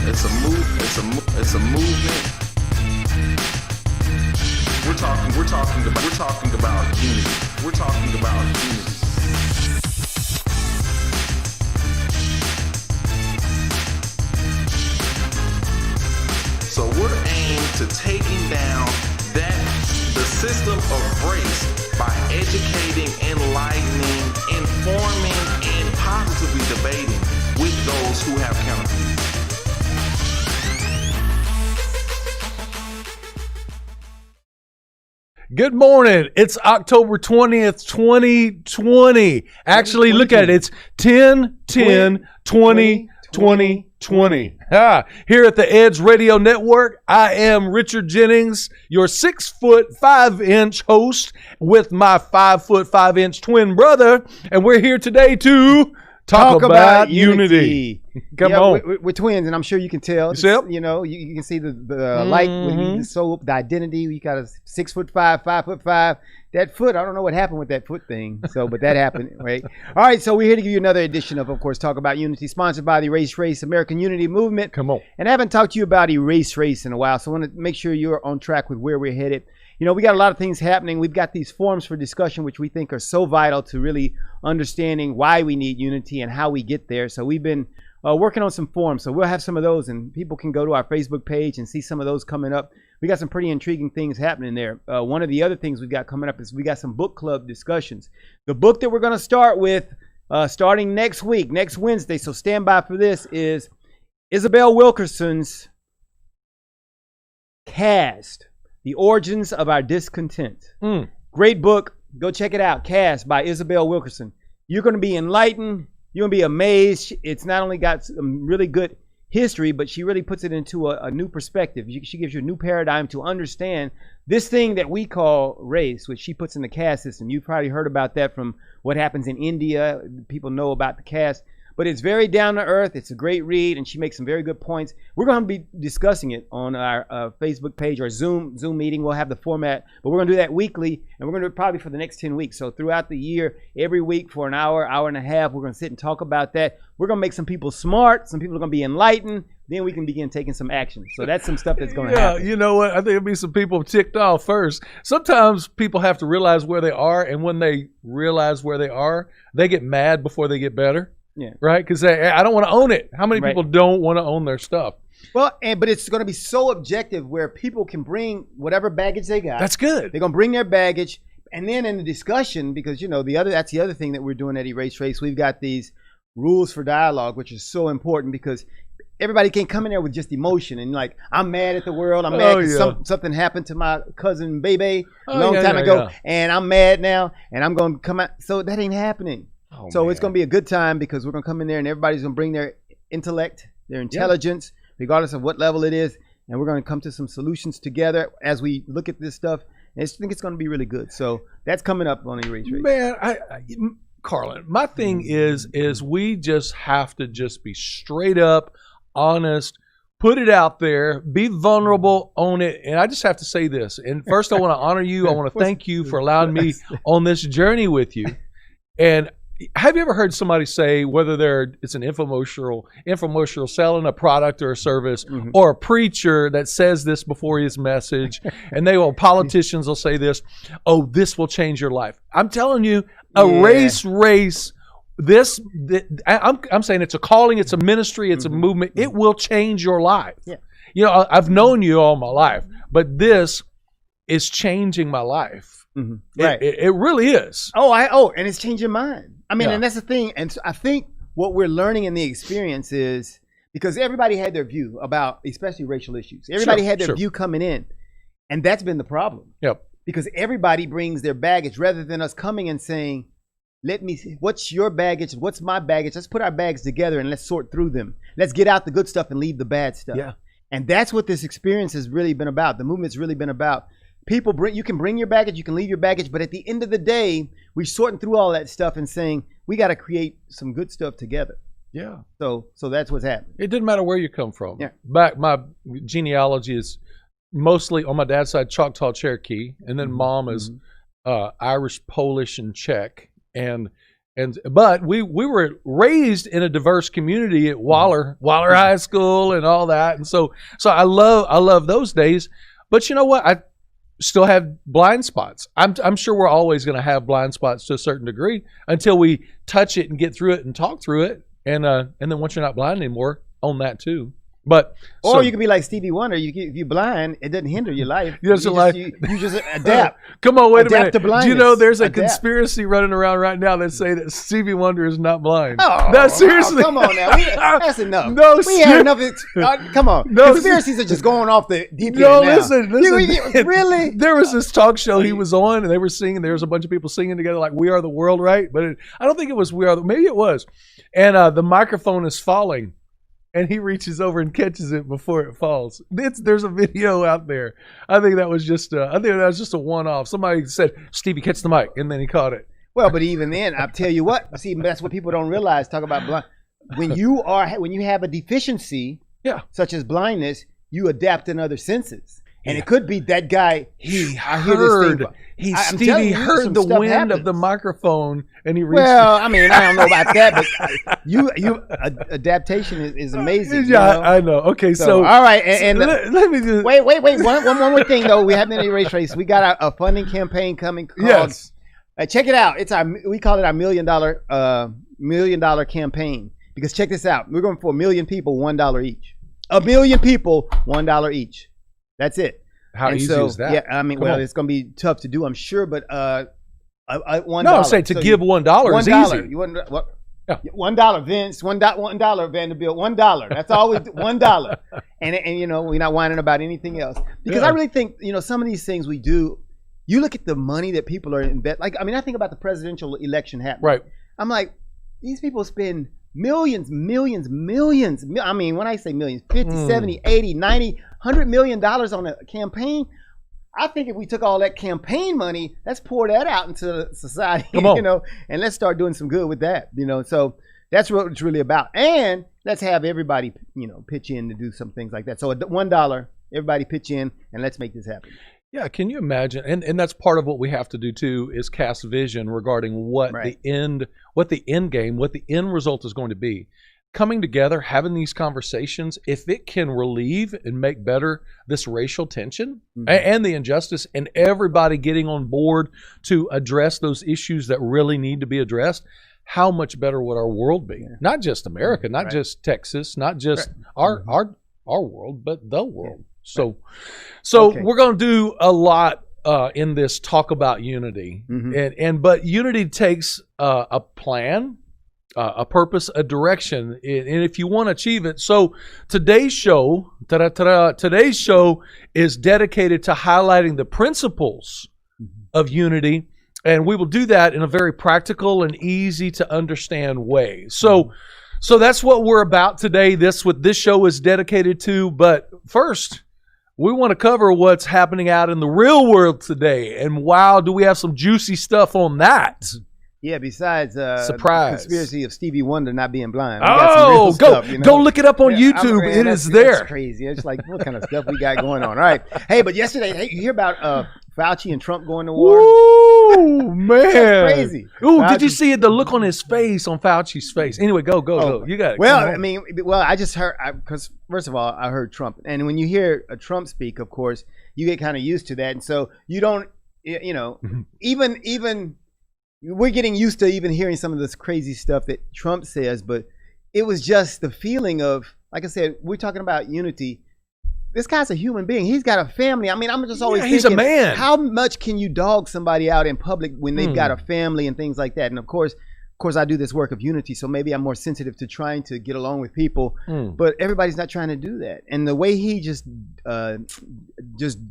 It's a move. It's a movement. We're talking about unity. We're talking about unity. So we're aimed to taking down the system of race by educating, enlightening, informing, and positively debating with those who have counterviews. Good morning. It's October 20th, 2020. Actually, look at it. It's 10/10/2020. Here at the Edge Radio Network, I am Richard Jennings, your 6'5" host with my 5'5" twin brother, and we're here today to talk about unity. Come on. We're twins, and I'm sure you can tell. You know, you can see the light, the soul, the identity. You got a 6'5", 5'5". That foot, I don't know what happened with that foot thing. So, but that happened, right? All right, so we're here to give you another edition of course, Talk About Unity, sponsored by the E.R.A.S E American Unity Movement. Come on. And I haven't talked to you about E.R.A.S E in a while, so I want to make sure you're on track with where we're headed. You know, we got a lot of things happening. We've got these forums for discussion, which we think are so vital to really understanding why we need unity and how we get there. So we've been working on some forums. So we'll have some of those, and people can go to our Facebook page and see some of those coming up. We got some pretty intriguing things happening there. One of the other things we've got coming up is we got some book club discussions. The book that we're going to start with starting next week, next Wednesday, so stand by for this, is Isabel Wilkerson's Cast, The Origins of Our Discontent. Great book. Go check it out. Cast by Isabel Wilkerson. You're going to be enlightened. You're going to be amazed. It's not only got some really good history, but she really puts it into a new perspective. She gives you a new paradigm to understand this thing that we call race, which she puts in the caste system. You've probably heard about that from what happens in India. People know about the caste, but it's very down to earth. It's a great read, and she makes some very good points. We're going to be discussing it on our Facebook page or Zoom meeting. We'll have the format, but we're going to do that weekly, and we're going to do it probably for the next 10 weeks. So throughout the year, every week for an hour, hour and a half, we're going to sit and talk about that. We're going to make some people smart. Some people are going to be enlightened. Then we can begin taking some action. So that's some stuff that's going to happen. You know what? I think there'll be some people ticked off first. Sometimes people have to realize where they are, and when they realize where they are, they get mad before they get better. Yeah. Right? Because I don't want to own it. How many people don't want to own their stuff? Well, but it's going to be so objective where people can bring whatever baggage they got. That's good. They're going to bring their baggage. And then in the discussion, because, you know, that's the other thing that we're doing at E.R.A.S.E, we've got these rules for dialogue, which is so important because everybody can't come in there with just emotion and like, I'm mad at the world. I'm mad because something happened to my cousin Bebe a long time ago. And I'm mad now. And I'm going to come out. So that ain't happening. So it's going to be a good time because we're going to come in there and everybody's going to bring their intellect, their intelligence, regardless of what level it is. And we're going to come to some solutions together as we look at this stuff. And I think it's going to be really good. So that's coming up on E.R.A.S.E. Man, Carlin, my thing is we just have to just be straight up, honest, put it out there, be vulnerable, own it. And I just have to say this. And first, I want to honor you. I want to thank you for allowing me on this journey with you. And have you ever heard somebody say, whether it's an infomercial selling a product or a service, or a preacher that says this before his message, and politicians will say this, oh, this will change your life. I'm telling you, race. I'm saying it's a calling, it's a ministry, it's a movement. It will change your life. Yeah. You know, I've known you all my life, but this is changing my life. Right. It really is. And it's changing mine. I mean, and that's the thing. And so I think what we're learning in the experience is because everybody had their view about, especially racial issues. Everybody had their view coming in. And that's been the problem. Yep. Because everybody brings their baggage rather than us coming and saying, let me see, what's your baggage? What's my baggage? Let's put our bags together and let's sort through them. Let's get out the good stuff and leave the bad stuff. Yeah. And that's what this experience has really been about. The movement's really been about. You can bring your baggage, you can leave your baggage, but at the end of the day, we're sorting through all that stuff and saying, we got to create some good stuff together. Yeah. So that's what's happening. It didn't matter where you come from. Yeah. My genealogy is mostly on my dad's side, Choctaw Cherokee, and then mom is Irish, Polish, and Czech. And But we were raised in a diverse community at Waller High School and all that, and so I love those days. But you know what? I still have blind spots. I'm sure we're always going to have blind spots to a certain degree until we touch it and get through it and talk through it, and then once you're not blind anymore, own that too. But or you could be like Stevie Wonder. If you're blind, it doesn't hinder your life. You just adapt. Come on, wait a minute. To blindness. Do you know there's a conspiracy running around right now that say that Stevie Wonder is not blind? Oh, no, seriously. Come on now. That's enough. No, we had enough. Come on. No, conspiracies are just going off the deep end no, now. listen. Really? There was this talk show he was on, and they were singing. There was a bunch of people singing together like "We Are the World," right? But I don't think it was "We Are the." Maybe it was. And the microphone is falling. And he reaches over and catches it before it falls. There's a video out there. I think that was just a one-off. Somebody said, "Stevie, catch the mic," and then he caught it. Well, but even then, I'll tell you what. See, that's what people don't realize. Talk about blind. When you have a deficiency, such as blindness, you adapt in other senses. And it could be that guy. Stevie heard the wind happens. of the microphone, and he reached. Well, I mean, I don't know about that, but adaptation is amazing. Yeah, I know. Okay, so all right, and let me just wait. One more thing though. We haven't erased race. We got a funding campaign coming. Yes. Check it out. We call it our $1 million campaign, because check this out. We're going for 1 million people, $1 each. 1 million people, $1 each. That's it. How easy is that? Yeah, I mean, it's going to be tough to do, I'm sure, but $1. No, I'm saying to give $1 is easy. You want what? Yeah. $1, Vince. $1, Vanderbilt. $1. That's always $1. And you know, we're not whining about anything else, because I really think, you know, some of these things we do. You look at the money that people are investing. Like, I mean, I think about the presidential election happening. Right. I'm like, these people spend millions. I mean, when I say millions, 50, 70, 80, 90, $100 million on a campaign. I think if we took all that campaign money, let's pour that out into society, you know, and let's start doing some good with that, you know. So that's what it's really about. And let's have everybody, you know, pitch in to do some things like that. So $1, everybody pitch in, and let's make this happen. Yeah, can you imagine? And that's part of what we have to do too, is cast vision regarding what the end game, what the end result is going to be. Coming together, having these conversations, if it can relieve and make better this racial tension and the injustice, and everybody getting on board to address those issues that really need to be addressed, how much better would our world be? Yeah. Not just America, not just Texas, not just our world, but the world. So we're going to do a lot in this talk about unity, but unity takes a plan, a purpose, a direction, and if you want to achieve it. So today's show is dedicated to highlighting the principles of unity, and we will do that in a very practical and easy to understand way. So that's what we're about today. What this show is dedicated to. But first, we want to cover what's happening out in the real world today. And wow, do we have some juicy stuff on that. Yeah, besides surprise, the conspiracy of Stevie Wonder not being blind. Oh, stuff, you know? Go look it up on YouTube. It is there. That's crazy. It's like, what kind of stuff we got going on? All right. Hey, but yesterday, you hear about Fauci and Trump going to war? Ooh, man. That's crazy. Ooh, did you see it? The look on his face, on Fauci's face. Anyway, go. You got it. Well, I mean, I just heard, because first of all, I heard Trump. And when you hear a Trump speak, of course, you get kind of used to that. And so you don't, you know, even we're getting used to even hearing some of this crazy stuff that Trump says, but it was just the feeling of, like I said, we're talking about unity. This guy's a human being. He's got a family. I mean, I'm just always thinking, he's a man. How much can you dog somebody out in public when they've got a family and things like that? And of course, I do this work of unity, so maybe I'm more sensitive to trying to get along with people. But everybody's not trying to do that. And the way he just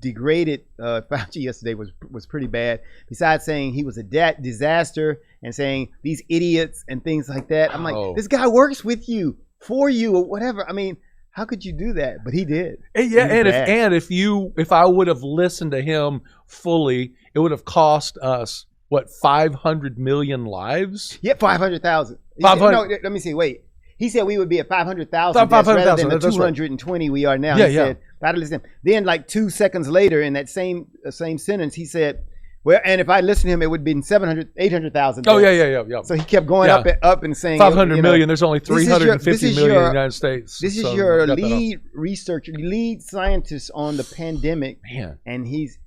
degraded Fauci yesterday was pretty bad. Besides saying he was a disaster and saying these idiots and things like that, I'm like, this guy works with you, for you, or whatever. I mean, how could you do that? But he did. Yeah, if I would have listened to him fully, it would have cost us. What, 500 million lives? Yeah, 500,000. No, let me see. Wait. He said we would be at 500,000 rather than the 220 we are now. He said, then like 2 seconds later in that same sentence, he said, Well, and if I listened to him, it would be 800,000. Oh yeah. So he kept going up and saying 500 million. There's only 350 million in the United States. This is your lead researcher, lead scientist on the pandemic, and he's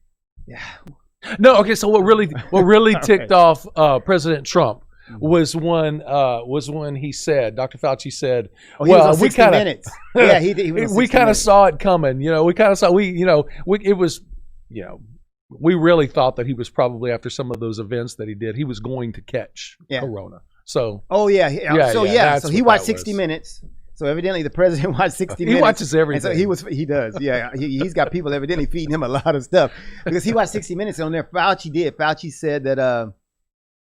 No, okay. So what really ticked off President Trump was when he said, Dr. Fauci said, "Well, we kind of yeah, he was we kind of saw it coming. We kind of saw it was we really thought that he was probably, after some of those events that he did, he was going to catch Corona. So so he watched 60 Minutes. So evidently the president watched 60 Minutes. He watches everything. And so he does. Yeah. He's got people evidently feeding him a lot of stuff because he watched 60 Minutes, and on there Fauci said that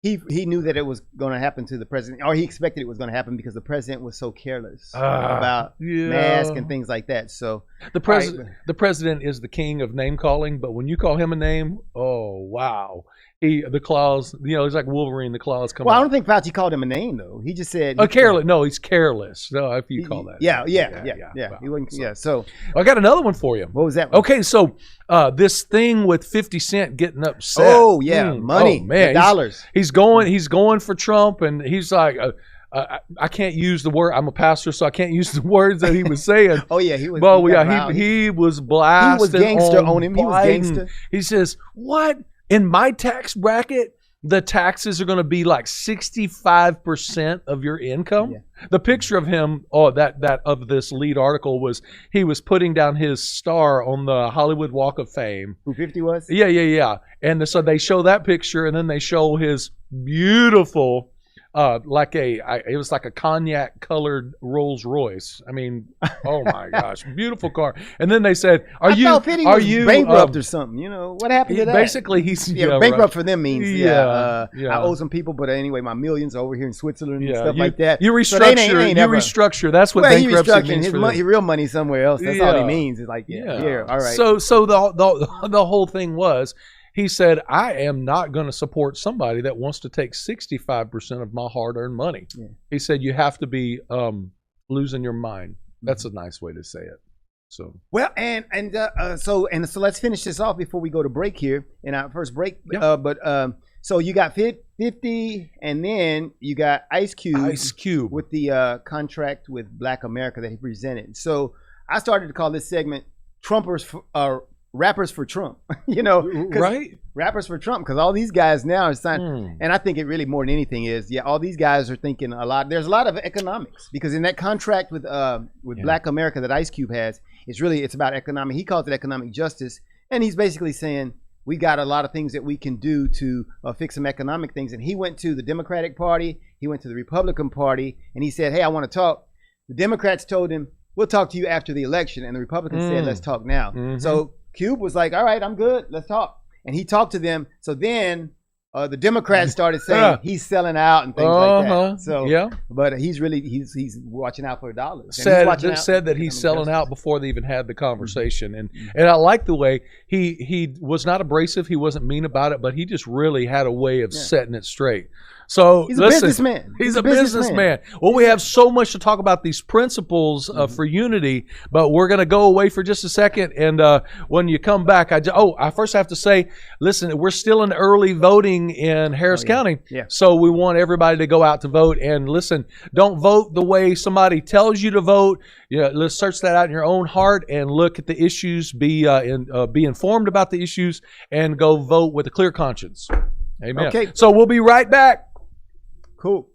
he knew that it was going to happen to the president, or he expected it was going to happen because the president was so careless about masks and things like that. So the president is the king of name calling, but when you call him a name, oh wow. The claws, he's like Wolverine. The claws come. Well, out. I don't think Fauci called him a name though. He just said careless. No, he's careless. No, if you call that. Yeah. Wow. He wasn't. So I got another one for you. What was that one? Okay, so this thing with 50 Cent getting upset. Oh yeah, money, man, dollars. He's going for Trump, and he's like. I can't use the word. I'm a pastor, so I can't use the words that he was saying. Oh yeah, he was. Well, he was blasting. He was gangster on him. Biden. He was gangster. He says, "What? In my tax bracket, the taxes are going to be like 65% of your income." Yeah. The picture of him, that of this lead article was he was putting down his star on the Hollywood Walk of Fame. Who 50 was? Yeah. And so they show that picture, and then they show his beautiful. It was like a cognac colored Rolls Royce. I mean, oh my gosh, beautiful car. And then they said, "Are you bankrupt or something? What happened to that?" Basically, he's bankrupt for them means I owe some people, but anyway, my millions over here in Switzerland and stuff like that. You restructure. Restructure. That's what bankruptcy means for them. His real money somewhere else. That's all he means. It's like here, all right. So the whole thing was. He said, "I am not going to support somebody that wants to take 65% of my hard-earned money." Yeah. He said, "You have to be losing your mind." That's a nice way to say it. So so let's finish this off before we go to break here in our first break. Yep. So you got 50, and then you got Ice Cube with the contract with Black America that he presented. So I started to call this segment "Rappers for Trump," right? Rappers for Trump, because all these guys now are signed, and I think it really more than anything is, all these guys are thinking a lot. There's a lot of economics because in that contract with Black America that Ice Cube has, it's about economic. He calls it economic justice, and he's basically saying we got a lot of things that we can do to fix some economic things. And he went to the Democratic Party, he went to the Republican Party, and he said, "Hey, I want to talk." The Democrats told him, "We'll talk to you after the election," and the Republicans said, "Let's talk now." Mm-hmm. So Cube was like, "All right, I'm good. Let's talk." And he talked to them. So then the Democrats started saying he's selling out and things like that. So but he's watching out for dollars. Said that he's selling out before they even had the conversation. And I like the way he was not abrasive. He wasn't mean about it, but he just really had a way of setting it straight. So he's a businessman. He's a businessman. Well, we have so much to talk about these principles for unity, but we're going to go away for just a second. And when you come back, I first have to say, listen, we're still in early voting in Harris County. Yeah. So we want everybody to go out to vote. And listen, don't vote the way somebody tells you to vote. Let's search that out in your own heart and look at the issues, be informed about the issues, and go vote with a clear conscience. Amen. Okay. So we'll be right back. Cool.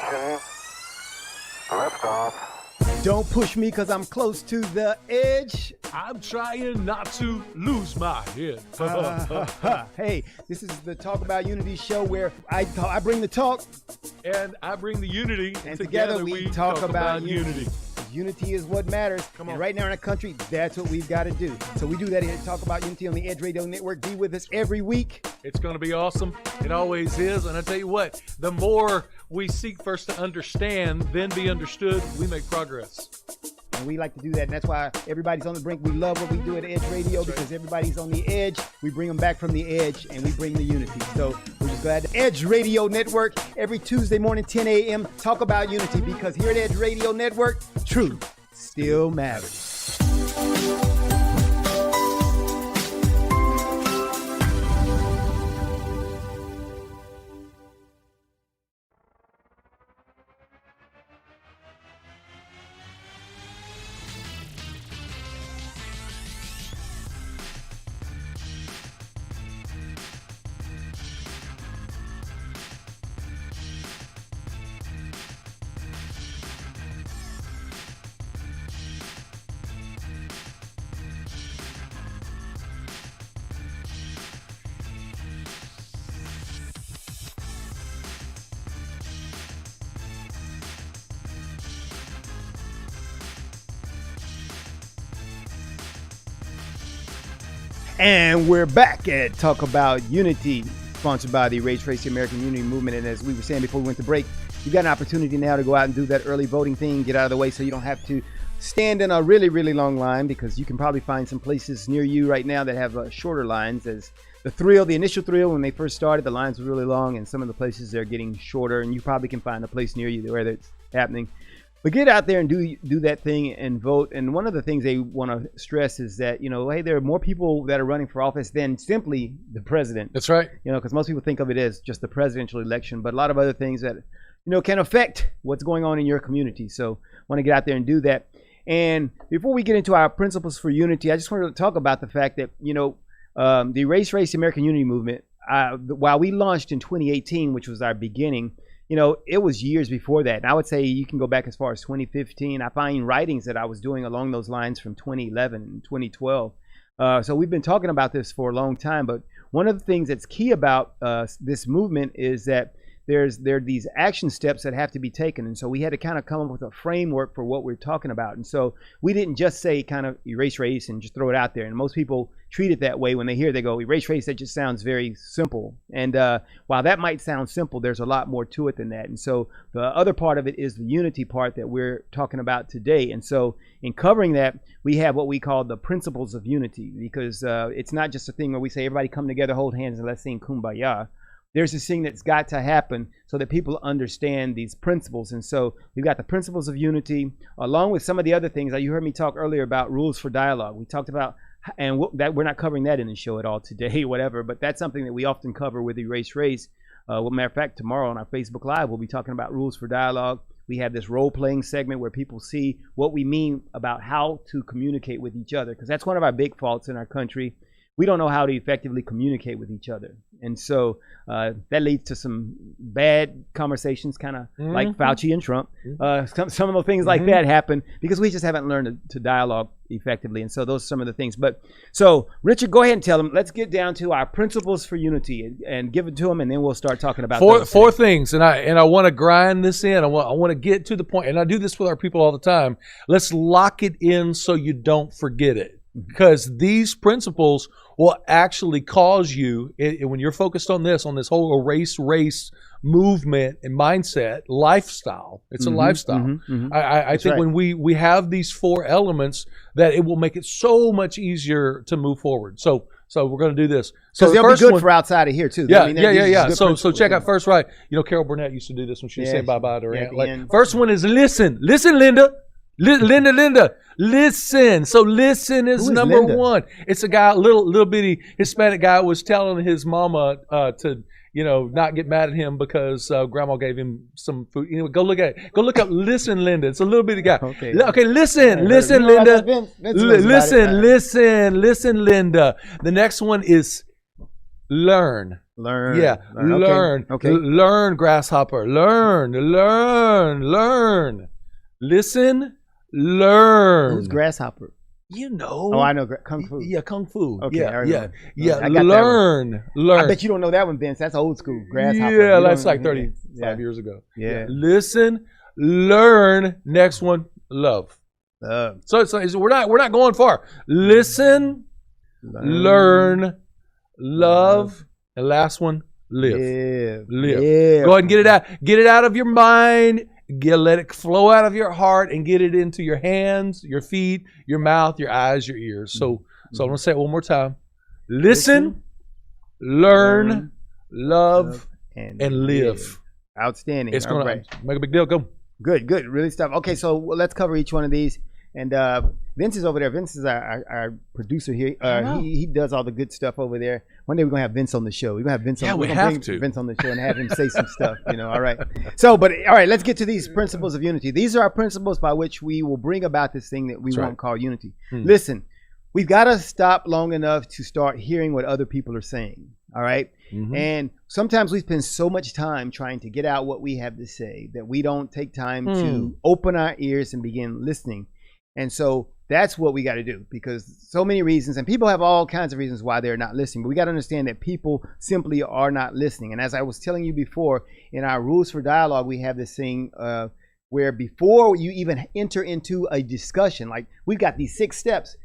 ignition. Liftoff. Don't push me because I'm close to the edge. I'm trying not to lose my head. Hey, this is the Talk About Unity show where I bring the talk. And I bring the unity. And together we talk about unity. Unity is what matters. Come on. And right now in our country, that's what we've got to do. So we do that here at Talk About Unity on the Edge Radio Network. Be with us every week. It's going to be awesome. It always is. And I tell you what, the more we seek first to understand, then be understood, we make progress. And we like to do that. And that's why everybody's on the brink. We love what we do at Edge Radio because everybody's on the edge. We bring them back from the edge and we bring the unity. So we're just glad to Edge Radio Network every Tuesday morning, 10 a.m. Talk about unity because here at Edge Radio Network, truth still matters. And we're back at Talk About Unity, sponsored by the E.R.A.S.E American Unity Movement. And as we were saying before we went to break, you got an opportunity now to go out and do that early voting thing, get out of the way so you don't have to stand in a really, really long line because you can probably find some places near you right now that have shorter lines. As the initial thrill when they first started, the lines were really long and some of the places they're getting shorter and you probably can find a place near you where that's happening. But get out there and do that thing and vote. And one of the things they want to stress is that, hey, there are more people that are running for office than simply the president. That's right. Because most people think of it as just the presidential election, but a lot of other things that, can affect what's going on in your community. So want to get out there and do that. And before we get into our principles for unity, I just wanted to talk about the fact that, the E.R.A.S.E American Unity Movement, while we launched in 2018, which was our beginning, it was years before that. And I would say you can go back as far as 2015. I find writings that I was doing along those lines from 2011 and 2012. So we've been talking about this for a long time. But one of the things that's key about this movement is that there are these action steps that have to be taken. And so we had to kind of come up with a framework for what we're talking about. And so we didn't just say kind of erase race and just throw it out there. And most people treat it that way when they hear, they go, erase race, that just sounds very simple. And while that might sound simple, there's a lot more to it than that. And so the other part of it is the unity part that we're talking about today. And so in covering that, we have what we call the principles of unity, because it's not just a thing where we say, everybody come together, hold hands, and let's sing Kumbaya. There's this thing that's got to happen so that people understand these principles. And so we've got the principles of unity, along with some of the other things. You heard me talk earlier about rules for dialogue. We talked about, and that we're not covering that in the show at all today, whatever, but that's something that we often cover with Erase Race. Well, matter of fact, tomorrow on our Facebook Live, we'll be talking about rules for dialogue. We have this role-playing segment where people see what we mean about how to communicate with each other, because that's one of our big faults in our country. We don't know how to effectively communicate with each other. And so that leads to some bad conversations, kind of like Fauci and Trump. Some of the things like that happen because we just haven't learned to dialogue effectively. And so those are some of the things. But so, Richard, go ahead and tell them. Let's get down to our principles for unity and give it to them, and then we'll start talking about four things. And I want to grind this in. I want to get to the point, and I do this with our people all the time. Let's lock it in so you don't forget it. Because these principles will actually cause you, when you're focused on this whole race movement and mindset, lifestyle. It's a lifestyle. I think when we have these four elements, that it will make it so much easier to move forward. So we're going to do this. So they'll be good for outside of here too. Yeah. So check out first, right? Carol Burnett used to do this when she was saying bye-bye to her aunt. First one is listen. Listen, Linda. Linda, listen. So listen is number Linda? one. It's a guy, little bitty Hispanic guy, was telling his mama to not get mad at him because grandma gave him some food. Go look at it. Go look up Listen, Linda. It's a little bitty guy. Okay, listen, Linda. Listen, Linda. The next one is learn. Learn. Yeah, learn. Okay. Learn, grasshopper. Learn. Listen, learn. Who's grasshopper? You know. Oh, I know Kung Fu. Yeah, Kung Fu. Okay, Yeah, I remember. yeah. I got that Learn. I bet you don't know that one, Vince. That's old school. Grasshopper. Yeah, You that's don't- like 35 years ago. Yeah. Listen, learn. Next one, love. So it's we're not going far. Listen, learn, love, and last one, live. Live. Yeah. Go ahead and get it out. Get it out of your mind. Let it flow out of your heart and get it into your hands, your feet, your mouth, your eyes, your ears. So I'm gonna say it one more time. Listen, learn, love, and live. Outstanding. It's gonna All right. make a big deal. Go. Good. Really stuff. Okay, so let's cover each one of these. And Vince is over there. Vince is our producer here. He does all the good stuff over there. One day we're gonna have Vince on the show. We're gonna have Vince on. we We're gonna have bring to. Vince on the show and have him say some stuff. All right. So, but all right, let's get to these principles of unity. These are our principles by which we will bring about this thing that we want called unity. Listen, we've got to stop long enough to start hearing what other people are saying. All right. And sometimes we spend so much time trying to get out what we have to say that we don't take time to open our ears and begin listening. And so that's what we got to do, because so many reasons, and people have all kinds of reasons why they're not listening, but we got to understand that people simply are not listening. And as I was telling you before, in our rules for dialogue, we have this thing where before you even enter into a discussion, like we've got these 6 steps.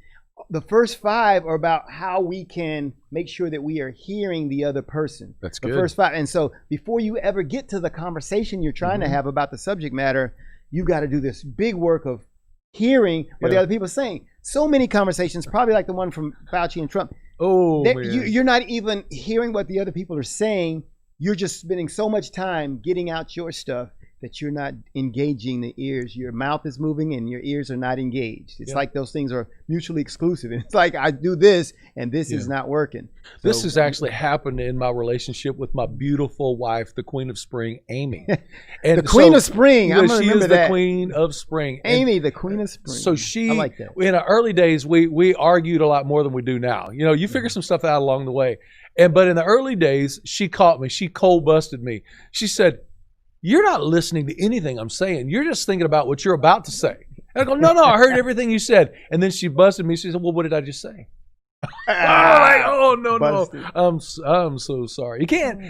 The first 5 are about how we can make sure that we are hearing the other person. That's good. The first 5. And so before you ever get to the conversation you're trying to have about the subject matter, you've got to do this big work of hearing what the other people are saying. So many conversations, probably like the one from Fauci and Trump. You're not even hearing what the other people are saying. You're just spending so much time getting out your stuff that you're not engaging the ears. Your mouth is moving and your ears are not engaged. It's like those things are mutually exclusive. It's like I do this and this is not working. This has actually happened in my relationship with my beautiful wife, the Queen of Spring, Amy. And the Queen of Spring. I'm gonna she remember is that. the Queen of Spring. Amy, the Queen of Spring. So she, I like that. in the early days, we argued a lot more than we do now. You figure some stuff out along the way. But in the early days, she caught me. She cold busted me. She said, "You're not listening to anything I'm saying. You're just thinking about what you're about to say." And I go, no, I heard everything you said. And then she busted me. She said, "Well, what did I just say?" No. I'm so sorry. You can't.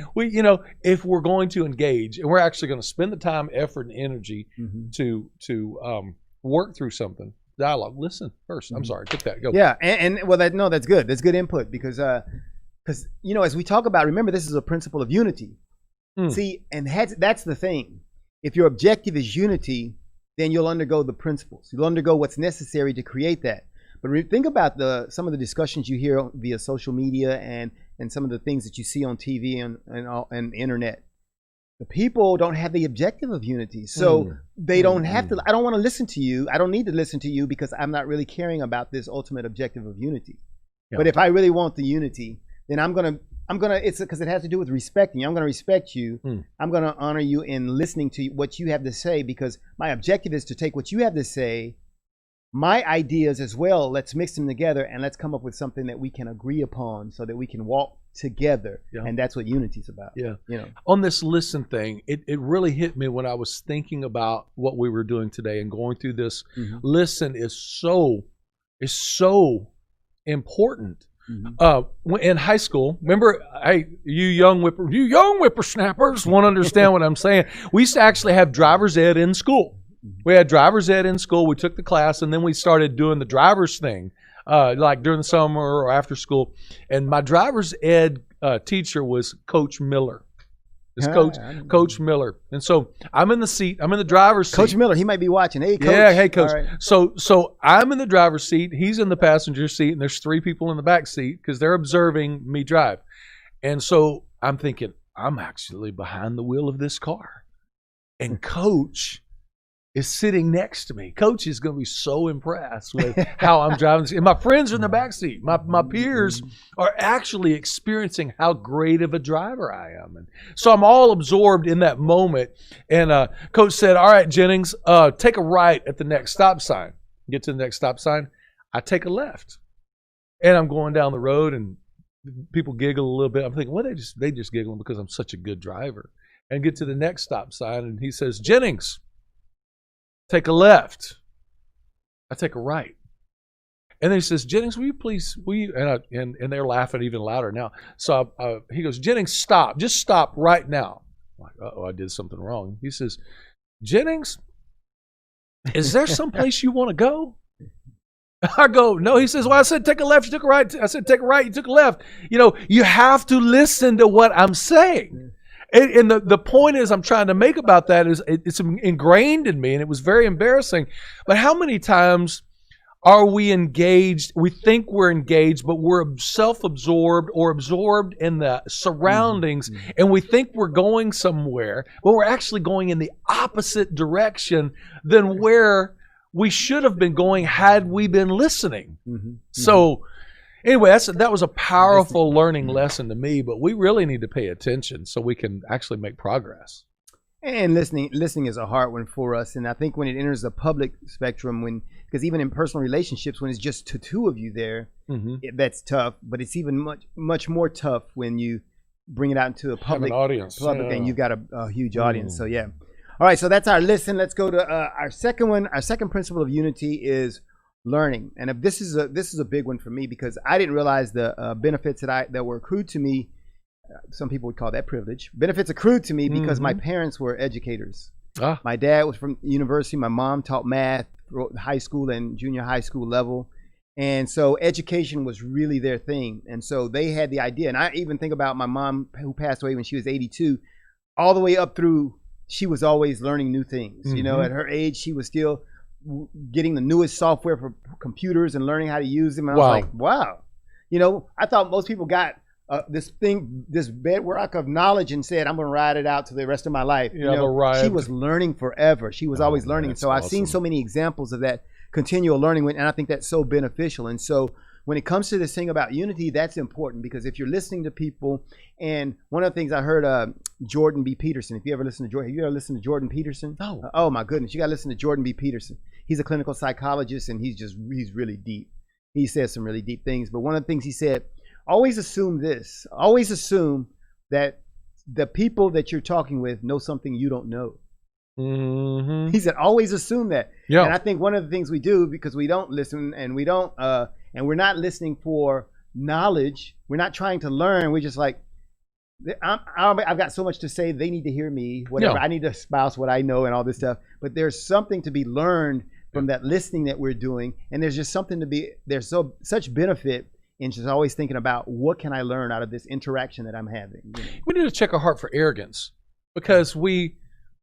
If we're going to engage, and we're actually going to spend the time, effort, and energy to work through something, dialogue. Listen first. I'm sorry. Take that. Go. Yeah, that's good. That's good input because as we talk about, remember, this is a principle of unity. See, and that's the thing. If your objective is unity, then you'll undergo the principles. You'll undergo what's necessary to create that. But think about some of the discussions you hear via social media and some of the things that you see on TV and internet. The people don't have the objective of unity. So they don't have to. I don't want to listen to you. I don't need to listen to you because I'm not really caring about this ultimate objective of unity. Yeah. But if I really want the unity, then I'm gonna it's because it has to do with respecting you. I'm gonna respect you. I'm gonna honor you in listening to what you have to say, because my objective is to take what you have to say, my ideas as well, let's mix them together and let's come up with something that we can agree upon so that we can walk together. And that's what unity is about. On this listen thing, it really hit me when I was thinking about what we were doing today and going through this. Listen is so important. In high school, remember, you young whippersnappers won't understand what I'm saying. We used to actually have driver's ed in school. We had driver's ed in school. We took the class, and then we started doing the driver's thing, like during the summer or after school. And my driver's ed teacher was Coach Miller. It's Coach Miller. And so I'm in the seat. I'm in the driver's seat. Coach Miller, he might be watching. Hey, Coach. Yeah, hey, Coach. Right. So I'm in the driver's seat. He's in the passenger seat, and there's 3 people in the back seat because they're observing me drive. And so I'm thinking, I'm actually behind the wheel of this car. And Coach is sitting next to me. Coach is going to be so impressed with how I'm driving. And my friends are in the back seat. My peers are actually experiencing how great of a driver I am. And so I'm all absorbed in that moment. And Coach said, "All right, Jennings, take a right at the next stop sign." Get to the next stop sign. I take a left. And I'm going down the road, and people giggle a little bit. I'm thinking, well, they just giggling because I'm such a good driver. And get to the next stop sign, and he says, Jennings, take a left. I take a right. And then he says, Jennings, will you please, and they're laughing even louder now. So he goes, Jennings, stop. Just stop right now. I'm like, uh-oh, I did something wrong. He says, Jennings, is there someplace you want to go? I go, no. He says, well, I said take a left, you took a right. I said take a right, you took a left. You know, you have to listen to what I'm saying. And the point is I'm trying to make about that is it's ingrained in me, and it was very embarrassing. But how many times are we engaged? We think we're engaged, but we're self-absorbed or absorbed in the surroundings, and we think we're going somewhere, but we're actually going in the opposite direction than where we should have been going had we been listening. So anyway, that was a powerful learning lesson to me, but we really need to pay attention so we can actually make progress. And listening is a hard one for us. And I think when it enters the public spectrum, because even in personal relationships, when it's just two of you there, that's tough. But it's even much more tough when you bring it out into a public audience, and you've got a huge audience. So yeah. All right. So that's our listen. Let's go to our second one. Our second principle of unity is learning. And if this is a big one for me, because I didn't realize the benefits that were accrued to me. Some people would call that privilege. Benefits accrued to me because my parents were educators. My dad was from university. My mom taught math, high school and junior high school level. And so education was really their thing. And so they had the idea. And I even think about my mom, who passed away when she was 82, all the way up through, she was always learning new things. You know, at her age, she was still getting the newest software for computers and learning how to use them. And I was like, wow. You know, I thought most people got this bedrock of knowledge and said, I'm going to ride it out to the rest of my life. Yeah, you know, she was learning forever. She was always learning. So I've seen so many examples of that continual learning, and I think that's so beneficial. And so when it comes to this thing about unity, that's important, because if you're listening to people, and one of the things I heard Jordan B. Peterson, if you ever listen to Jordan, have you ever listened to Jordan Peterson? No. Oh my goodness, you got to listen to Jordan B. Peterson. He's a clinical psychologist, and he's really deep. He says some really deep things. But one of the things he said, always assume that the people that you're talking with know something you don't know. He said, always assume that. Yeah. And I think one of the things we do, because we don't listen, and we don't, and we're not listening for knowledge. We're not trying to learn. We're just like, I've got so much to say. They need to hear me. Whatever. I need to espouse what I know and all this stuff. But there's something to be learned from that listening that we're doing, and there's just something to be. There's such benefit in just always thinking about what can I learn out of this interaction that I'm having. You know? We need to check our heart for arrogance, because we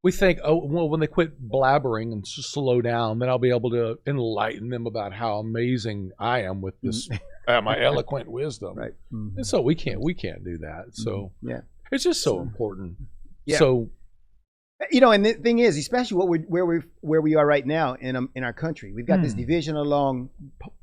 think, oh, well, when they quit blabbering and slow down, then I'll be able to enlighten them about how amazing I am with this my eloquent wisdom. Right. And so we can't do that. So it's just so important. Yeah. So, you know, and the thing is, especially where we are right now in our country, we've got this division along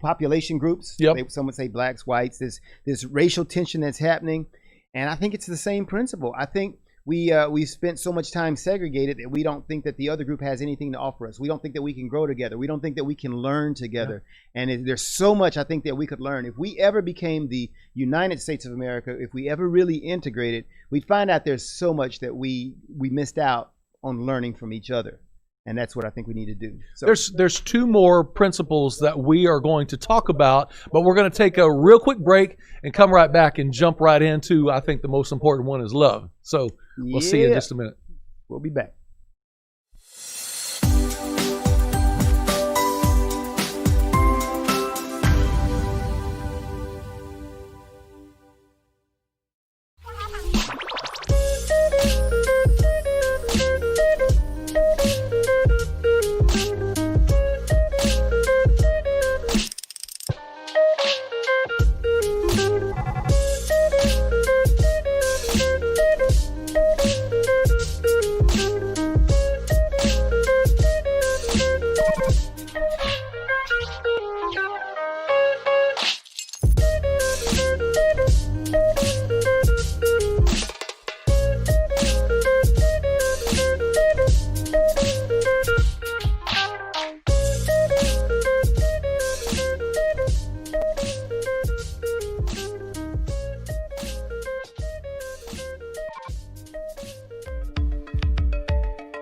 population groups. Yep. Some would say blacks, whites. This racial tension that's happening, and I think it's the same principle. I think we spent so much time segregated that we don't think that the other group has anything to offer us. We don't think that we can grow together. We don't think that we can learn together. Yeah. And there's so much I think that we could learn. If we ever became the United States of America, if we ever really integrated, we'd find out there's so much that we missed out on learning from each other. And that's what I think we need to do. So there's two more principles that we are going to talk about, but we're going to take a real quick break and come right back and jump right into, I think the most important one is love. So we'll see you in just a minute. We'll be back.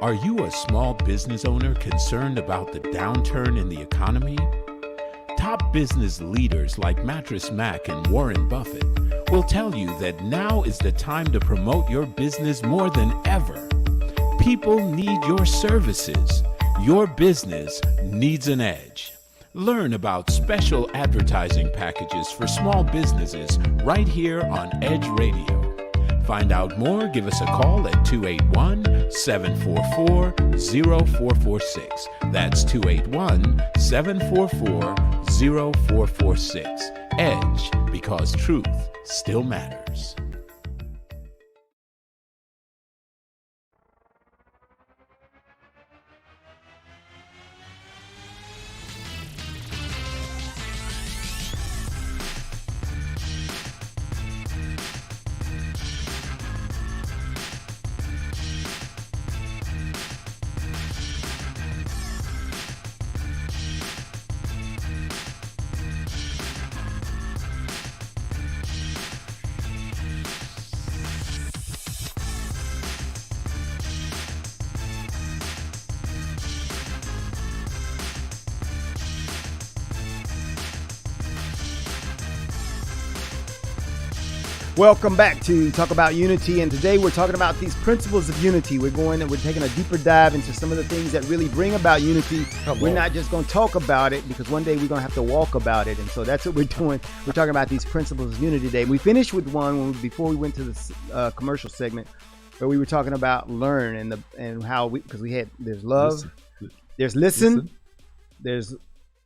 Are you a small business owner concerned about the downturn in the economy? Top business leaders like Mattress Mac and Warren Buffett will tell you that now is the time to promote your business more than ever. People need your services. Your business needs an edge. Learn about special advertising packages for small businesses right here on Edge Radio. Find out more, give us a call at 281-744-0446. That's 281-744-0446. Edge, because truth still matters. Welcome back to Talk About Unity, and today we're talking about these principles of unity. We're taking a deeper dive into some of the things that really bring about unity. We're not just going to talk about it, because one day we're going to have to walk about it, and so that's what we're doing. We're talking about these principles of unity today. We finished with one before we went to the commercial segment, where we were talking about learn and how there's love, there's listen, there's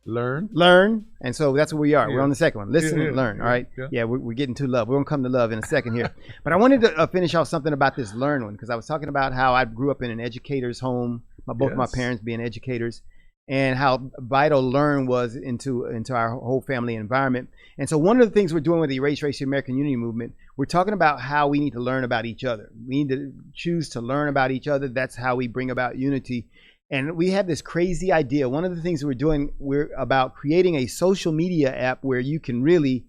learn, and so that's where we are. We're on the second one. Listen and learn. All right. Yeah, we're getting to love. We're gonna come to love in a second here. But I wanted to finish off something about this learn one, because I was talking about how I grew up in an educator's home. Both of my parents being educators, and how vital learn was into our whole family environment. And so one of the things we're doing with the E.R.A.S.E American Unity Movement, we're talking about how we need to learn about each other. We need to choose to learn about each other. That's how we bring about unity. And we have this crazy idea. One of the things we're about creating a social media app where you can really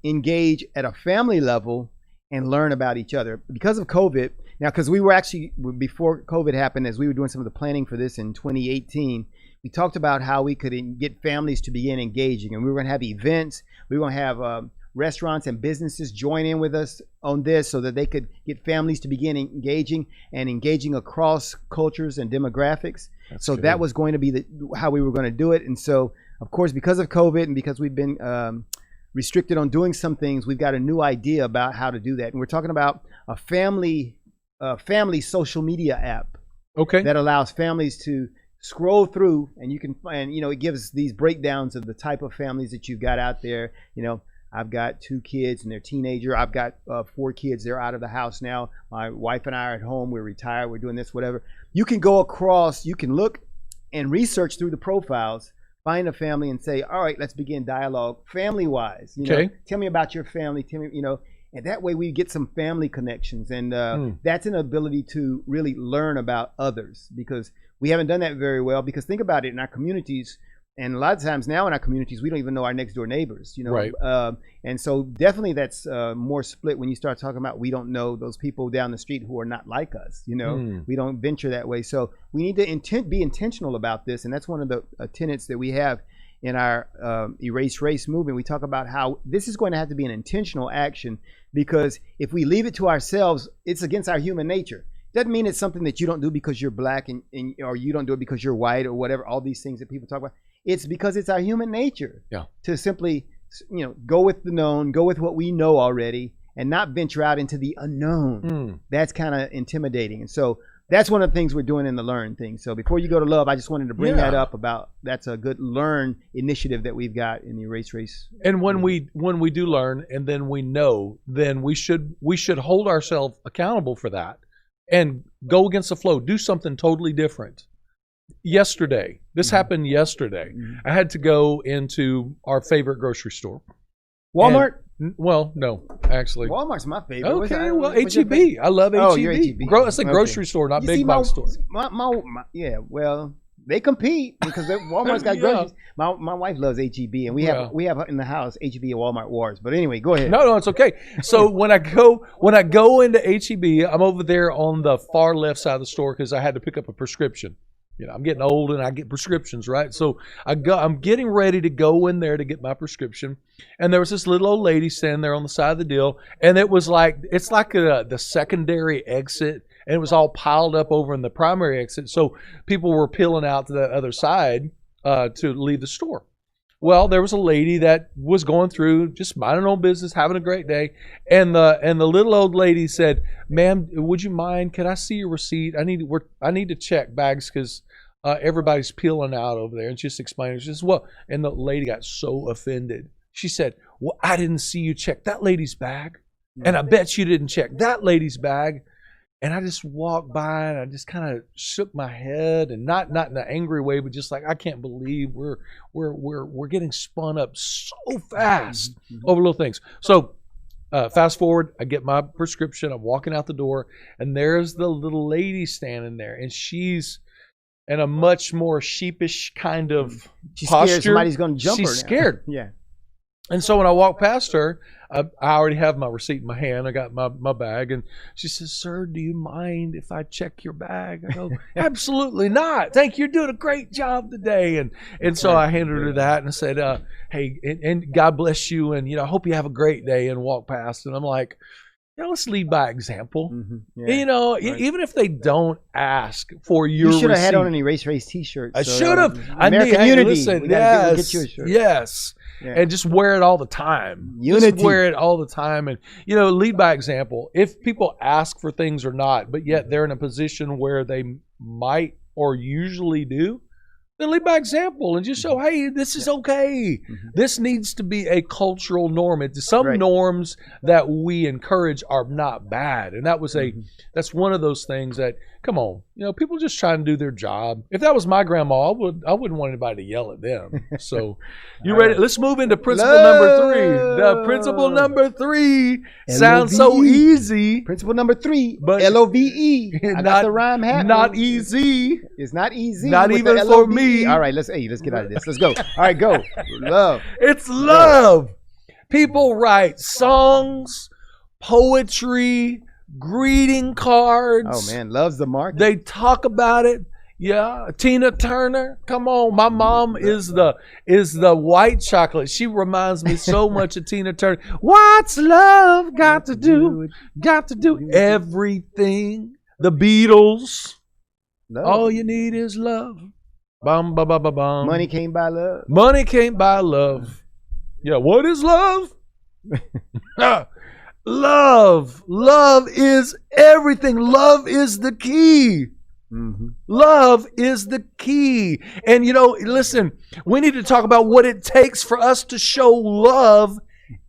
engage at a family level and learn about each other. Because of COVID, now, because we were actually, before COVID happened, as we were doing some of the planning for this in 2018, we talked about how we could get families to begin engaging. And we were going to have events. We were going to have restaurants and businesses join in with us on this, so that they could get families to begin engaging across cultures and demographics. So that was going to be how we were going to do it. And so, of course, because of COVID and because we've been restricted on doing some things, we've got a new idea about how to do that. And we're talking about a family social media app. Okay. That allows families to scroll through, and you can find, it gives these breakdowns of the type of families that you've got out there. I've got 2 kids and they're teenager. I've got 4 kids. They're out of the house now. My wife and I are at home. We're retired. We're doing this, whatever. You can go across, you can look and research through the profiles, find a family and say, all right, let's begin dialogue family-wise. Tell me about your family. Tell me, and that way we get some family connections. And that's an ability to really learn about others, because we haven't done that very well. Because think about it, in our communities, and a lot of times now in our communities, we don't even know our next door neighbors, Right. And so definitely that's more split when you start talking about we don't know those people down the street who are not like us, We don't venture that way. So we need to be intentional about this. And that's one of the tenets that we have in our Erase Race movement. We talk about how this is going to have to be an intentional action, because if we leave it to ourselves, it's against our human nature. Doesn't mean it's something that you don't do because you're black or you don't do it because you're white or whatever, all these things that people talk about. It's because it's our human nature to simply, go with the known, go with what we know already, and not venture out into the unknown. That's kind of intimidating. And so that's one of the things we're doing in the Learn thing. So before you go to love, I just wanted to bring that up about that's a good Learn initiative that we've got in the Erase Race. And when we do learn, and then we know, then we should hold ourselves accountable for that and go against the flow, do something totally different. Yesterday, this happened yesterday. I had to go into our favorite grocery store. Walmart? Well, no, actually. Walmart's my favorite. Okay, well, H-E-B. I love H-E-B. Oh, you're H-E-B. It's a grocery store, not big box store. Well, they compete because Walmart's got Yeah. groceries. My wife loves HEB, and we have in the house HEB and Walmart wars. But anyway, go ahead. No, it's okay. So when I go into HEB, I'm over there on the far left side of the store because I had to pick up a prescription. You know, I'm getting old and I get prescriptions, right? So I'm getting ready to go in there to get my prescription, and there was this little old lady standing there on the side of the deal, and it's like the secondary exit, and it was all piled up over in the primary exit. So people were peeling out to the other side to leave the store. Well, there was a lady that was going through, just minding her own business, having a great day, and the little old lady said, "Ma'am, would you mind? Can I see your receipt? I need to check bags because everybody's peeling out over there." And just explaining, she says, "Well," and the lady got so offended. She said, "Well, I didn't see you check that lady's bag, and I bet you didn't check that lady's bag." And I just walked by and I just kind of shook my head, and not in an angry way, but just like, I can't believe we're getting spun up so fast over little things. So fast forward, I get my prescription, I'm walking out the door, and there's the little lady standing there, and she's in a much more sheepish kind of She's posture. scared somebody's going to jump her. She's now. scared. Yeah. And so when I walk past her, I already have my receipt in my hand. I got my bag, and she says, "Sir, do you mind if I check your bag?" I go, "Absolutely not. Thank you. You're doing a great job today." And so I handed her that and I said, "Hey, and God bless you, and I hope you have a great day," and walk past. And I'm like, let's lead by example. Yeah. Even if they don't ask for your You should have had receipt. on an Erase T-shirt. I should have. American hey, Unity. listen, We gotta yes, get you a shirt. yes. Yeah. And just wear it all the time. Unity. Just wear it all the time. And, lead by example. If people ask for things or not, but yet they're in a position where they might or usually do, then lead by example and just show, hey, this is okay. This needs to be a cultural norm. Some norms that we encourage are not bad. And that's one of those things that, come on, people just trying to do their job. If that was my grandma, I wouldn't want anybody to yell at them. So you ready? Let's move into principle number 3. The principle number 3 sounds so easy. Principle number 3, But LOVE. I got the rhyme happening. Not easy. It's not easy. Not with even the for LOVE. me. All right, let's get out of this. Let's go. All right, go. Love. It's love. People write songs, poetry, greeting cards. Oh man, love's the market. They talk about it. Yeah, Tina Turner. Come on, my mom is the white chocolate. She reminds me so much of Tina Turner. What's love got to do? Got to do everything. The Beatles. Love. All you need is love. Bum, ba, ba, ba, bum. Money can't buy love. Money can't buy love. Yeah, what is love? Love. Love is everything. Love is the key. Love is the key. And listen, we need to talk about what it takes for us to show love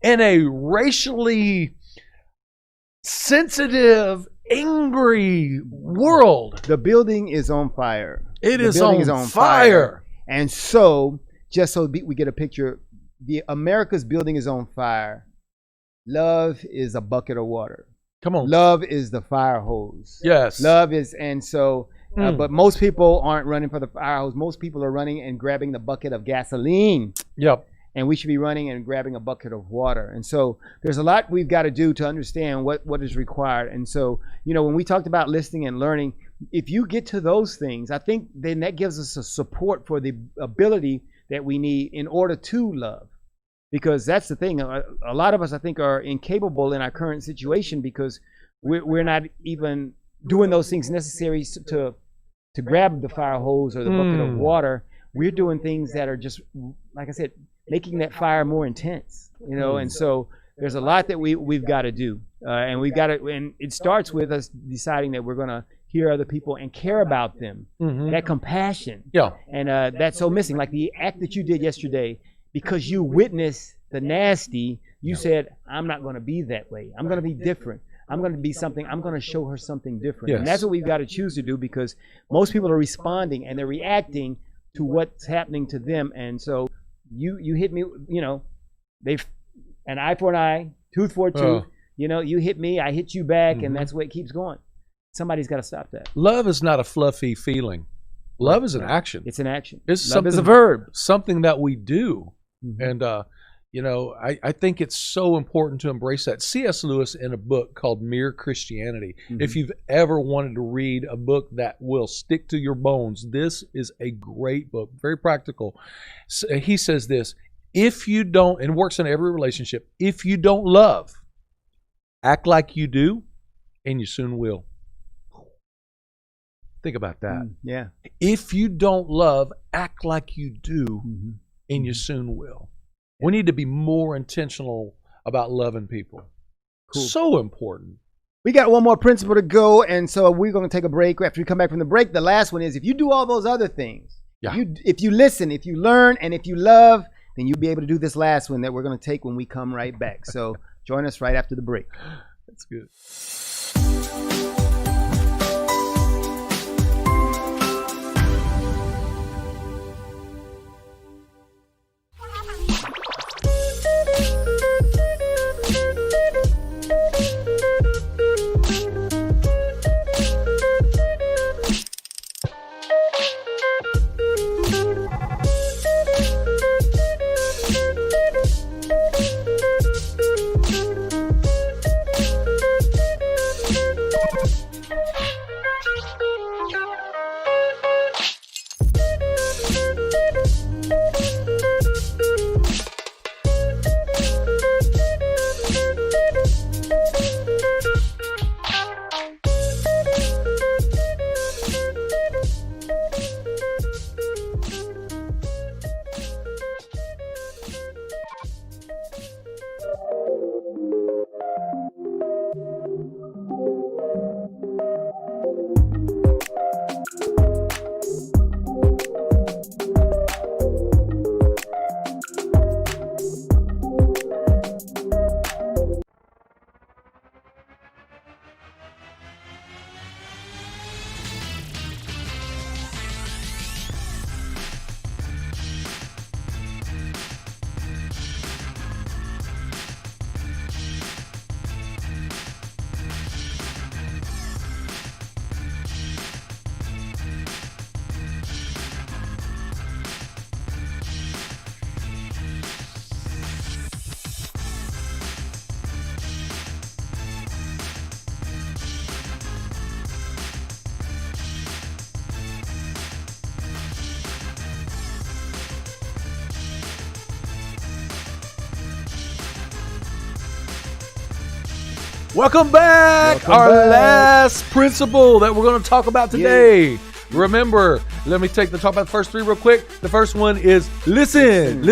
in a racially sensitive, angry world. The building is on fire. It is on fire. And so, just so we get a picture, America's building is on fire. Love is a bucket of water. Come on. Love is the fire hose. Yes. Love is, and so, but most people aren't running for the fire hose. Most people are running and grabbing the bucket of gasoline. Yep. And we should be running and grabbing a bucket of water. And so there's a lot we've got to do to understand what is required. And so, when we talked about listening and learning, if you get to those things, I think then that gives us a support for the ability that we need in order to love. Because that's the thing. A lot of us, I think, are incapable in our current situation because we're not even doing those things necessary to grab the fire hose or the bucket of water. We're doing things that are just, like I said, making that fire more intense, and so there's a lot that we've got to do, and and it starts with us deciding that we're going to hear other people and care about them, that compassion, and that's so missing. Like the act that you did yesterday, because you witnessed the nasty, you said, I'm not going to be that way. I'm going to be different. I'm going to be something. I'm going to show her something different, and that's what we've got to choose to do because most people are responding and they're reacting to what's happening to them, and so. You hit me, they've an eye for an eye, tooth for a tooth. You hit me, I hit you back, and that's the way it keeps going. Somebody's got to stop that. Love is not a fluffy feeling. Love is an action. It's an action. It's Love is a something- verb. Something that we do. Mhm. And, I think it's so important to embrace that. C.S. Lewis, in a book called Mere Christianity, Mhm. if you've ever wanted to read a book that will stick to your bones, this is a great book, very practical. So he says this, if you don't, and it works in every relationship, if you don't love, act like you do, and you soon will. Think about that. Yeah. If you don't love, act like you do, Mhm. and you soon will. We need to be more intentional about loving people. Cool. So important. We got one more principle to go, and so we're going to take a break. After we come back from the break, the last one is if you do all those other things, Yeah. if you listen, if you learn, and if you love, then you'll be able to do this last one that we're going to take when we come right back. So join us right after the break. That's good. Welcome back. Our last principle that we're going to talk about today. Remember, let me talk about the first three real quick. The first one is listen,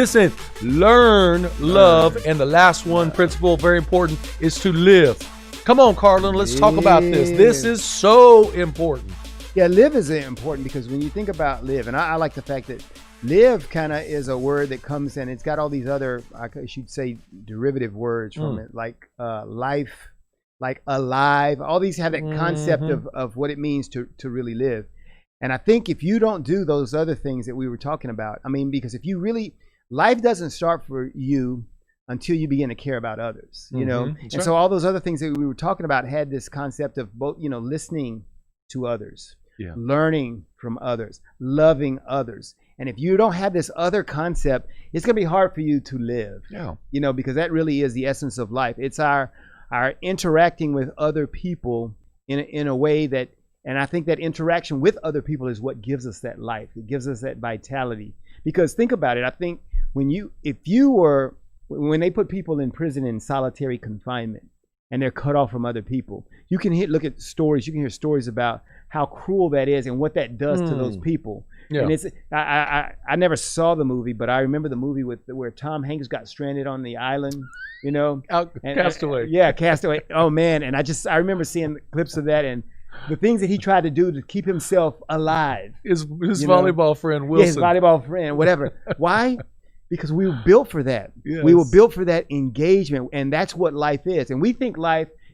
learn, love. And the last one, principle, very important, is to live. Come on, Carlin, let's talk about this. This is so important. Yeah, live is important because when you think about live, and I like the fact that live kind of is a word that comes in. It's got all these other, I should say, derivative words from it, like life, like alive. All these have that concept of what it means to really live. And I think if you don't do those other things that we were talking about, I mean, because if you really, life doesn't start for you until you begin to care about others, you know? And so all those other things that we were talking about had this concept of both, you know, listening to others, learning from others, loving others. And if you don't have this other concept, it's going to be hard for you to live, you know, because that really is the essence of life. It's our interacting with other people in a way that, and I think that interaction with other people is what gives us that life. It gives us that vitality. Because think about it. I think when they put people in prison in solitary confinement and they're cut off from other people, you can look at stories. You can hear stories about how cruel that is and what that does to those people. And it's I never saw the movie, but I remember the movie where Tom Hanks got stranded on the island, you know, Castaway. Castaway. Oh man, and I remember seeing clips of that and the things that he tried to do to keep himself alive. His volleyball friend Wilson. Yeah, his volleyball friend, whatever. Why? Because we were built for that. Yes. We were built for that engagement, and that's what life is. And we think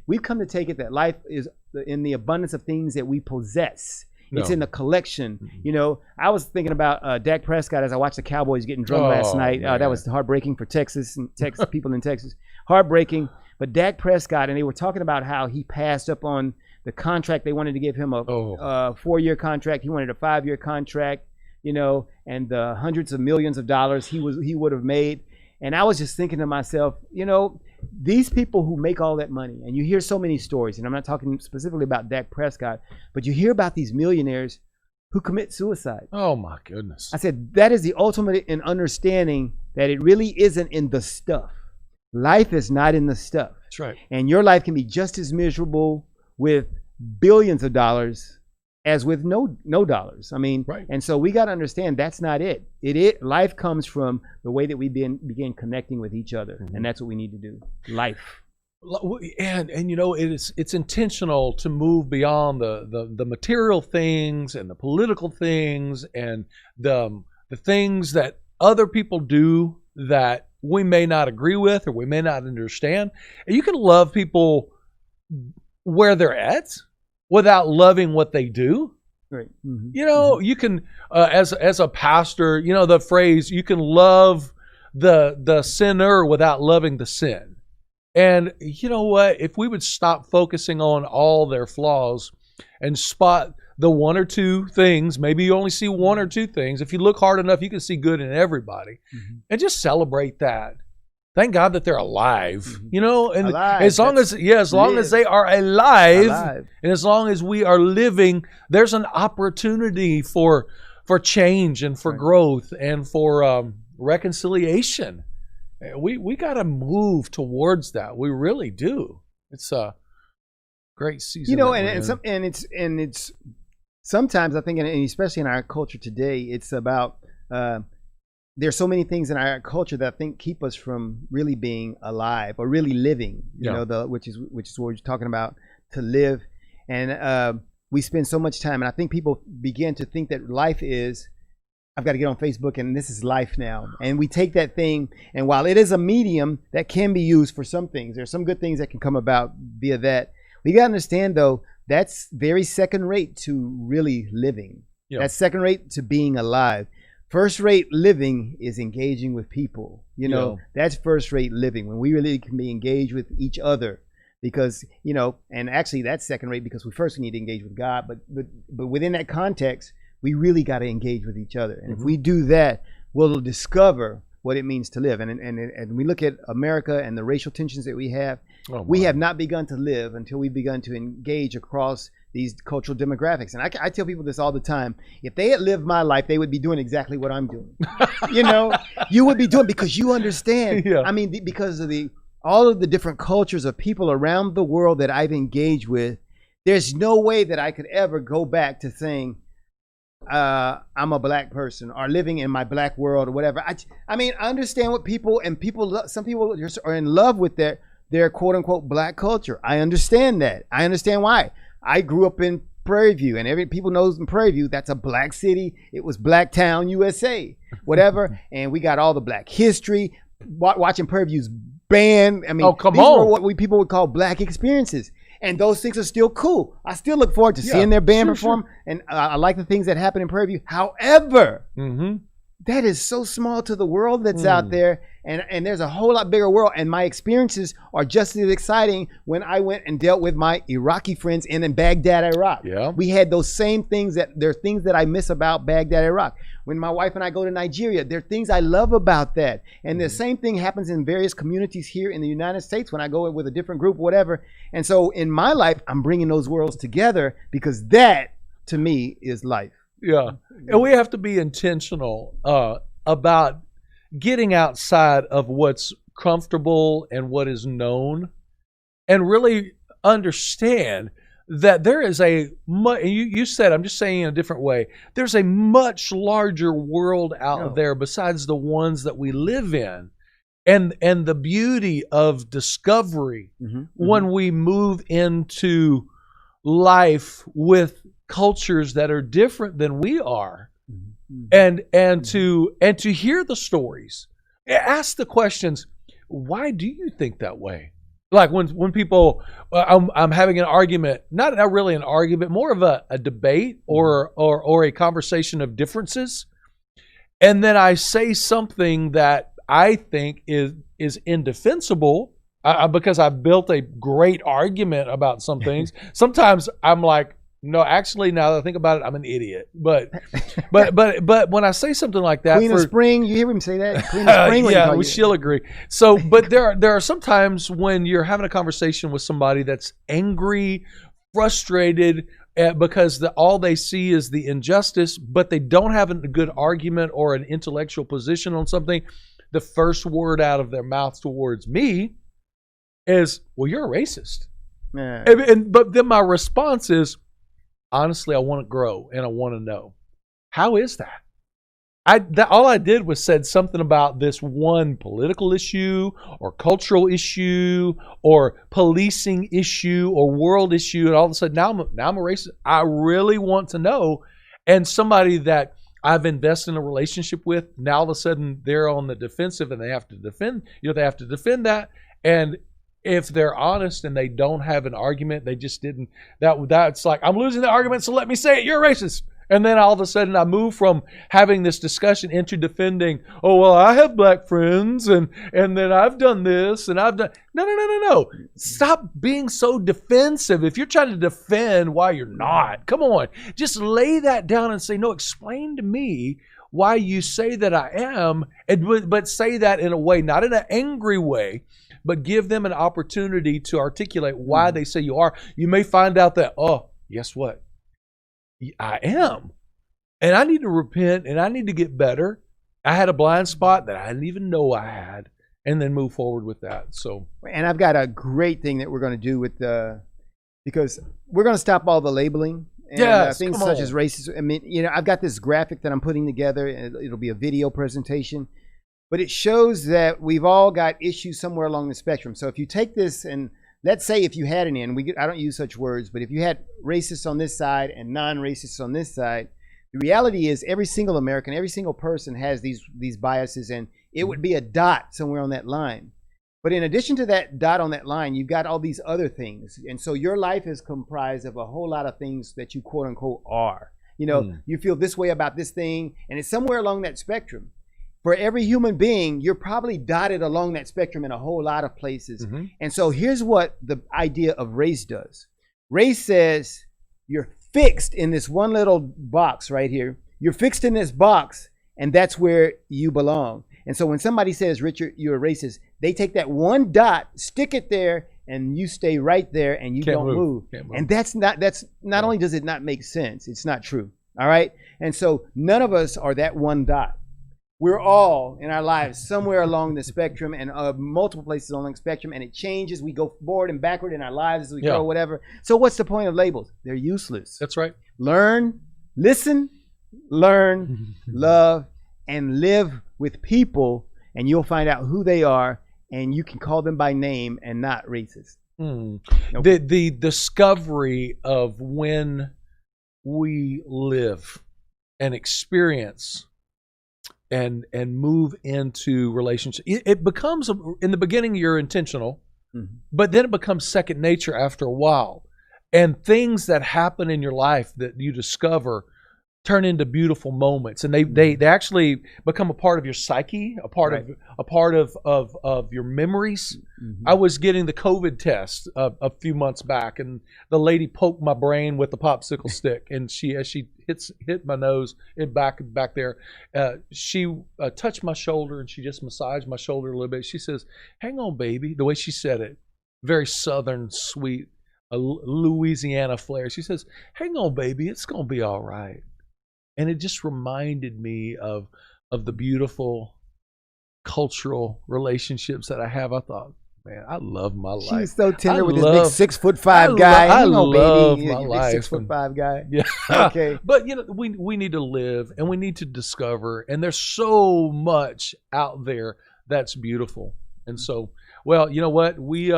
we've come to take it that life is in the abundance of things that we possess. It's in the collection. You know, I was thinking about Dak Prescott as I watched the Cowboys getting drunk last night. That was heartbreaking for Texas and people in Texas. Heartbreaking. But Dak Prescott, and they were talking about how he passed up on the contract they wanted to give him a Oh. 4-year contract. He wanted a 5-year contract, you know, and the hundreds of millions of dollars he would have made. And I was just thinking to myself, you know, these people who make all that money, and you hear so many stories, and I'm not talking specifically about Dak Prescott, but you hear about these millionaires who commit suicide. Oh my goodness. I said, that is the ultimate in understanding that it really isn't in the stuff. Life is not in the stuff. That's right. And your life can be just as miserable with billions of dollars as with no dollars. I mean, right. And so we got to understand that's not it. Life comes from the way that we begin connecting with each other, and that's what we need to do. Life. And you know, it's intentional to move beyond the material things and the political things and the things that other people do that we may not agree with or we may not understand. And you can love people where they're at without loving what they do. Right. Mm-hmm. You know, you can as a pastor, you know, the phrase, you can love the sinner without loving the sin. And you know what? If we would stop focusing on all their flaws and spot the one or two things, maybe you only see one or two things. If you look hard enough, you can see good in everybody, and just celebrate that. Thank God that they're alive, you know, and Alive. as long as they are alive, and as long as we are living, there's an opportunity for change and for growth and for reconciliation. We got to move towards that. We really do. It's a great season. You know, and it's sometimes I think, and especially in our culture today, it's about there's so many things in our culture that I think keep us from really being alive or really living. You know, which is what we're talking about, to live. And we spend so much time, and I think people begin to think that life is, I've got to get on Facebook and this is life now. And we take that thing, and while it is a medium that can be used for some things, there's some good things that can come about via that. We got to understand, though, that's very second rate to really living. That's second rate to being alive. First rate living is engaging with people. You know, that's first rate living, when we really can be engaged with each other. Because, you know, and actually that's second rate because we first need to engage with God. But within that context, we really got to engage with each other. And if we do that, we'll discover what it means to live. And we look at America and the racial tensions that we have. We have not begun to live until we've begun to engage across these cultural demographics. And I tell people this all the time. If they had lived my life, they would be doing exactly what I'm doing. You know, you would be doing, because you understand. I mean, because of all of the different cultures of people around the world that I've engaged with, there's no way that I could ever go back to saying, I'm a black person or living in my black world or whatever. I mean, I understand what some people just are in love with their quote unquote black culture. I understand that. I understand why. I grew up in Prairie View, and people knows in Prairie View, that's a black city. It was Blacktown, USA, whatever. And we got all the black history, watching Prairie View's band. I mean, these were what people would call black experiences. And those things are still cool. I still look forward to seeing their band perform. And I like the things that happen in Prairie View. However, that is so small to the world that's out there. And there's a whole lot bigger world. And my experiences are just as exciting when I went and dealt with my Iraqi friends in Baghdad, Iraq. We had those same things. There are things that I miss about Baghdad, Iraq. When my wife and I go to Nigeria, there are things I love about that. And the same thing happens in various communities here in the United States when I go with a different group, whatever. And so in my life, I'm bringing those worlds together, because that, to me, is life. And we have to be intentional about getting outside of what's comfortable and what is known, and really understand that there is you said, I'm just saying in a different way, there's a much larger world out there besides the ones that we live in. And the beauty of discovery when we move into life with cultures that are different than we are, and to hear the stories, ask the questions, why do you think that way? Like when people, I'm having an argument, not really an argument, more of a debate or a conversation of differences, and then I say something that I think is indefensible, because I built a great argument about some things. Sometimes I'm like, no, actually, now that I think about it, I'm an idiot. But when I say something like that, Queen of Spring, you hear him say that? Queen of Spring. Yeah, she'll agree. So, but there are some times when you're having a conversation with somebody that's angry, frustrated, because all they see is the injustice, but they don't have a good argument or an intellectual position on something. The first word out of their mouth towards me is, "Well, you're a racist." Yeah. But then my response is, honestly, I want to grow and I want to know, how is that? All I did was said something about this one political issue or cultural issue or policing issue or world issue, and all of a sudden now I'm a racist. I really want to know, and somebody that I've invested in a relationship with, now all of a sudden they're on the defensive and they have to defend. They have to defend that, and if they're honest and they don't have an argument, they just didn't. That's like, I'm losing the argument, so let me say it. You're a racist. And then all of a sudden I move from having this discussion into defending, oh, well, I have black friends and then I've done this and I've done. No. Stop being so defensive. If you're trying to defend why you're not, come on. Just lay that down and say, no, explain to me why you say that I am, but say that in a way, not in an angry way, but give them an opportunity to articulate why they say you are. You may find out that, oh, guess what? I am. And I need to repent and I need to get better. I had a blind spot that I didn't even know I had, and then move forward with that. So, and I've got a great thing that we're going to do with because we're going to stop all the labeling and things such as racism. I mean, I've got this graphic that I'm putting together, and it'll be a video presentation, but it shows that we've all got issues somewhere along the spectrum. So if you take this and let's say if you had an end, I don't use such words, but if you had racists on this side and non-racists on this side, the reality is every single American, every single person has these biases, and it would be a dot somewhere on that line. But in addition to that dot on that line, you've got all these other things. And so your life is comprised of a whole lot of things that you quote unquote are. You feel this way about this thing, and it's somewhere along that spectrum. For every human being, you're probably dotted along that spectrum in a whole lot of places. And so here's what the idea of race does. Race says you're fixed in this one little box right here. You're fixed in this box, and that's where you belong. And so when somebody says, Richard, you're a racist, they take that one dot, stick it there, and you stay right there and you don't move. And that's not only does it not make sense, it's not true. All right. And so none of us are that one dot. We're all in our lives somewhere along the spectrum, and multiple places along the spectrum, and it changes. We go forward and backward in our lives as we go, whatever. So what's the point of labels? They're useless. That's right. Listen, learn, love, and live with people, and you'll find out who they are, and you can call them by name and not racist. The discovery of when we live and experience and move into relationship, it becomes, in the beginning you're intentional, but then it becomes second nature after a while, and things that happen in your life that you discover turn into beautiful moments, and they actually become a part of your psyche, a part of your memories. I was getting the COVID test a few months back, and the lady poked my brain with a popsicle stick, and as she hit my nose back there, she touched my shoulder and she just massaged my shoulder a little bit. She says, "Hang on, baby." The way she said it, very southern, sweet, Louisiana flair. She says, "Hang on, baby, it's gonna be all right." And it just reminded me of the beautiful cultural relationships that I have. I thought, man, I love my life. She's so tender with this big 6'5" guy. I love my life. 6'5" guy. Yeah. Okay. But we need to live, and we need to discover, and there's so much out there that's beautiful. And so, well, you know what? We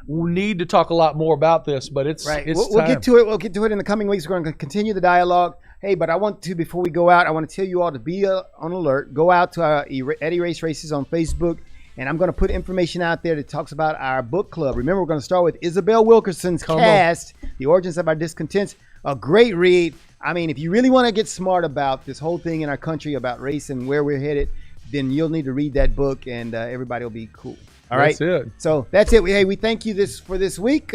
need to talk a lot more about this, but it's right. It's we'll get to it. We'll get to it in the coming weeks. We're going to continue the dialogue. Hey, but I want to, before we go out, I want to tell you all to be on alert. Go out to our Eddie Race Races on Facebook, and I'm going to put information out there that talks about our book club. Remember, we're going to start with Isabel Wilkerson's cast, The Origins of Our Discontents. A great read. I mean, if you really want to get smart about this whole thing in our country about race and where we're headed, then you'll need to read that book, and everybody will be cool. All right. That's it. So that's it. We thank you for this week.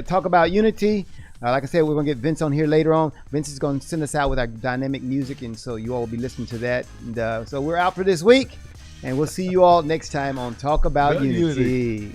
Talk about unity. Like I said, we're going to get Vince on here later on. Vince is going to send us out with our dynamic music, and so you all will be listening to that. And so we're out for this week, and we'll see you all next time on Talk About Unity.